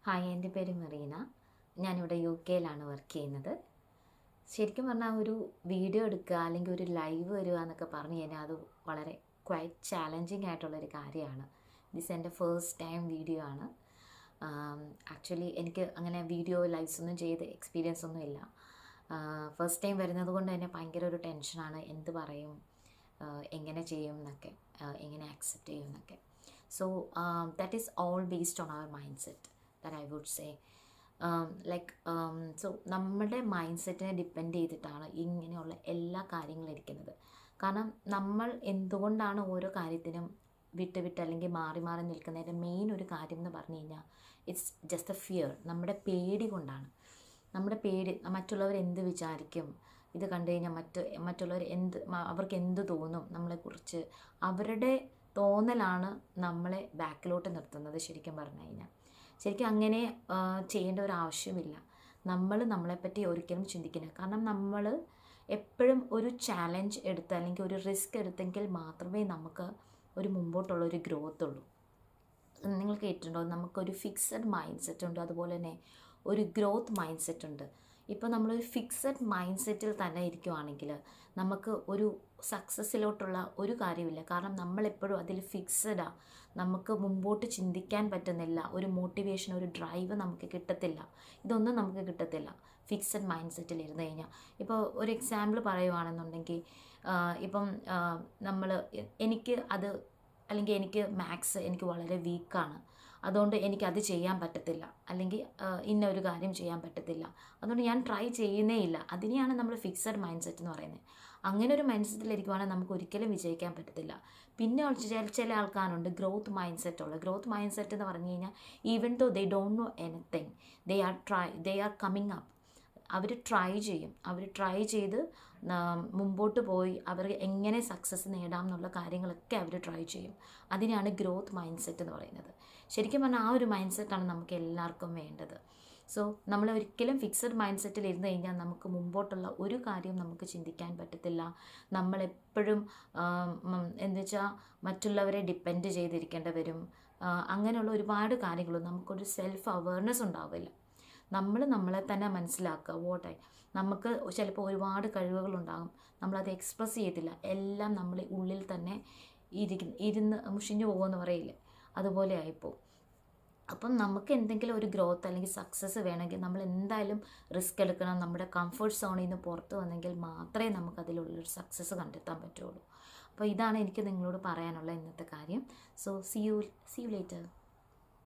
Hi, എൻ്റെ പേര് മെറീന. ഞാനിവിടെ UK-ലാണ് വർക്ക് ചെയ്യുന്നത്. ശരിക്കും പറഞ്ഞാൽ ഒരു വീഡിയോ എടുക്കുക അല്ലെങ്കിൽ ഒരു ലൈവ് വരിക എന്നൊക്കെ പറഞ്ഞു കഴിഞ്ഞാൽ അത് വളരെ ക്വൈറ്റ് ചാലഞ്ചിങ് ആയിട്ടുള്ളൊരു കാര്യമാണ്. ദിസ് എൻ്റെ ഫസ്റ്റ് ടൈം വീഡിയോ ആണ്. ആക്ച്വലി എനിക്ക് അങ്ങനെ വീഡിയോ ലൈവ്സ് ഒന്നും ചെയ്ത് എക്സ്പീരിയൻസ് ഒന്നും ഇല്ല. ഫസ്റ്റ് ടൈം വരുന്നത് കൊണ്ട് തന്നെ ഭയങ്കര ഒരു ടെൻഷനാണ്. എന്ത് പറയും, എങ്ങനെ ചെയ്യും എന്നൊക്കെ, എങ്ങനെ ആക്സെപ്റ്റ് ചെയ്യും എന്നൊക്കെ. So that is all based on our mindset that I would say. So നമ്മുടെ മൈൻഡ് സെറ്റിനെ ഡിപ്പെൻഡ് ചെയ്തിട്ടാണ് ഇങ്ങനെയുള്ള എല്ലാ കാര്യങ്ങളും ഇരിക്കുന്നത്. കാരണം നമ്മൾ എന്തുകൊണ്ടാണ് ഓരോ കാര്യത്തിനും വിട്ട് അല്ലെങ്കിൽ മാറി നിൽക്കുന്നതിൻ്റെ മെയിൻ ഒരു കാര്യം എന്ന് പറഞ്ഞു കഴിഞ്ഞാൽ ഇറ്റ്സ് ജസ്റ്റ് എ ഫിയർ. നമ്മുടെ പേടി കൊണ്ടാണ്. നമ്മുടെ പേടി, മറ്റുള്ളവർ എന്ത് വിചാരിക്കും, ഇത് കണ്ടു കഴിഞ്ഞാൽ മറ്റുള്ളവർ അവർക്ക് എന്ത് തോന്നും നമ്മളെക്കുറിച്ച്, അവരുടെ തോന്നലാണ് നമ്മളെ ബാക്കിലോട്ട് നിർത്തുന്നത്. ശരിക്കും പറഞ്ഞു കഴിഞ്ഞാൽ ശരിക്കും അങ്ങനെ ചെയ്യേണ്ട ഒരു ആവശ്യമില്ല. നമ്മളെപ്പറ്റി ഒരിക്കലും ചിന്തിക്കില്ല. കാരണം നമ്മൾ എപ്പോഴും ഒരു ചാലഞ്ച് എടുത്ത് അല്ലെങ്കിൽ ഒരു റിസ്ക് എടുത്തെങ്കിൽ മാത്രമേ നമുക്ക് ഒരു മുമ്പോട്ടുള്ളൊരു ഗ്രോത്ത് ഉള്ളൂ. നിങ്ങൾ കേട്ടിട്ടുണ്ടോ, നമുക്കൊരു ഫിക്സഡ് മൈൻഡ് സെറ്റ് ഉണ്ട്, അതുപോലെ തന്നെ ഒരു ഗ്രോത്ത് മൈൻഡ് സെറ്റ് ഉണ്ട്. ഇപ്പോൾ നമ്മളൊരു ഫിക്സഡ് മൈൻഡ് സെറ്റിൽ തന്നെ ഇരിക്കുവാണെങ്കിൽ നമുക്ക് ഒരു സക്സസ്സിലോട്ടുള്ള ഒരു കാര്യമില്ല. കാരണം നമ്മളെപ്പോഴും അതിൽ ഫിക്സഡാണ്. നമുക്ക് മുമ്പോട്ട് ചിന്തിക്കാൻ പറ്റുന്നില്ല. ഒരു മോട്ടിവേഷൻ, ഒരു ഡ്രൈവ് നമുക്ക് കിട്ടത്തില്ല. ഇതൊന്നും നമുക്ക് കിട്ടത്തില്ല ഫിക്സഡ് മൈൻഡ് സെറ്റിൽ ഇരുന്ന് കഴിഞ്ഞാൽ. ഇപ്പോൾ ഒരു എക്സാമ്പിൾ പറയുവാണെന്നുണ്ടെങ്കിൽ, ഇപ്പം എനിക്ക് മാത്സ് എനിക്ക് വളരെ വീക്കാണ്, അതുകൊണ്ട് എനിക്കത് ചെയ്യാൻ പറ്റത്തില്ല, അല്ലെങ്കിൽ ഇന്ന ഒരു കാര്യം ചെയ്യാൻ പറ്റത്തില്ല, അതുകൊണ്ട് ഞാൻ ട്രൈ ചെയ്യുന്നേ ഇല്ല. അതിനെയാണ് നമ്മൾ ഫിക്സഡ് മൈൻഡ് സെറ്റ് എന്ന് പറയുന്നത്. അങ്ങനെ ഒരു മൈൻഡ് സെറ്റിലിരിക്കുവാണെങ്കിൽ നമുക്ക് ഒരിക്കലും വിജയിക്കാൻ പറ്റത്തില്ല. പിന്നെ ചില ആൾക്കാരുണ്ട് ഗ്രോത്ത് മൈൻഡ് സെറ്റ് ഉള്ളത്. ഗ്രോത്ത് മൈൻഡ് സെറ്റ് എന്ന് പറഞ്ഞു കഴിഞ്ഞാൽ even though they don't know anything, they are coming up. അവർ ട്രൈ ചെയ്ത് മുമ്പോട്ട് പോയി അവർ എങ്ങനെ സക്സസ് നേടാം എന്നുള്ള കാര്യങ്ങളൊക്കെ അവർ ട്രൈ ചെയ്യും. അതിനാണ് ഗ്രോത്ത് മൈൻഡ് സെറ്റ് എന്ന് പറയുന്നത്. ശരിക്കും പറഞ്ഞാൽ ആ ഒരു മൈൻഡ് സെറ്റാണ് നമുക്ക് എല്ലാവർക്കും വേണ്ടത്. സോ നമ്മൾ ഒരിക്കലും ഫിക്സഡ് മൈൻഡ് സെറ്റിൽ ഇരുന്ന് കഴിഞ്ഞാൽ നമുക്ക് മുമ്പോട്ടുള്ള ഒരു കാര്യവും നമുക്ക് ചിന്തിക്കാൻ പറ്റത്തില്ല. നമ്മളെപ്പോഴും എന്ന് വെച്ചാൽ മറ്റുള്ളവരെ ഡിപ്പെൻഡ് ചെയ്തിരിക്കേണ്ടി വരും. അങ്ങനെയുള്ള ഒരുപാട് കാര്യങ്ങളും, നമുക്കൊരു സെൽഫ് അവെയർനെസ് ഉണ്ടാവില്ല. നമ്മളെ തന്നെ മനസ്സിലാക്കുക. നമുക്ക് ചിലപ്പോൾ ഒരുപാട് കഴിവുകളുണ്ടാകും, നമ്മളത് എക്സ്പ്രസ് ചെയ്യത്തില്ല. എല്ലാം നമ്മൾ ഉള്ളിൽ തന്നെ ഇരുന്ന് മുഷിഞ്ഞു പോകുമെന്ന് പറയില്ലേ, അതുപോലെ ആയിപ്പോൾ. അപ്പം നമുക്ക് എന്തെങ്കിലും ഒരു ഗ്രോത്ത് അല്ലെങ്കിൽ സക്സസ് വേണമെങ്കിൽ നമ്മൾ എന്തായാലും റിസ്ക് എടുക്കണം. നമ്മുടെ കംഫർട്ട് സോണിൽ നിന്ന് പുറത്ത് വന്നെങ്കിൽ മാത്രമേ നമുക്കതിലുള്ളൊരു സക്സസ് കണ്ടെത്താൻ പറ്റുള്ളൂ. അപ്പോൾ ഇതാണ് എനിക്ക് നിങ്ങളോട് പറയാനുള്ള ഇന്നത്തെ കാര്യം. So see you later.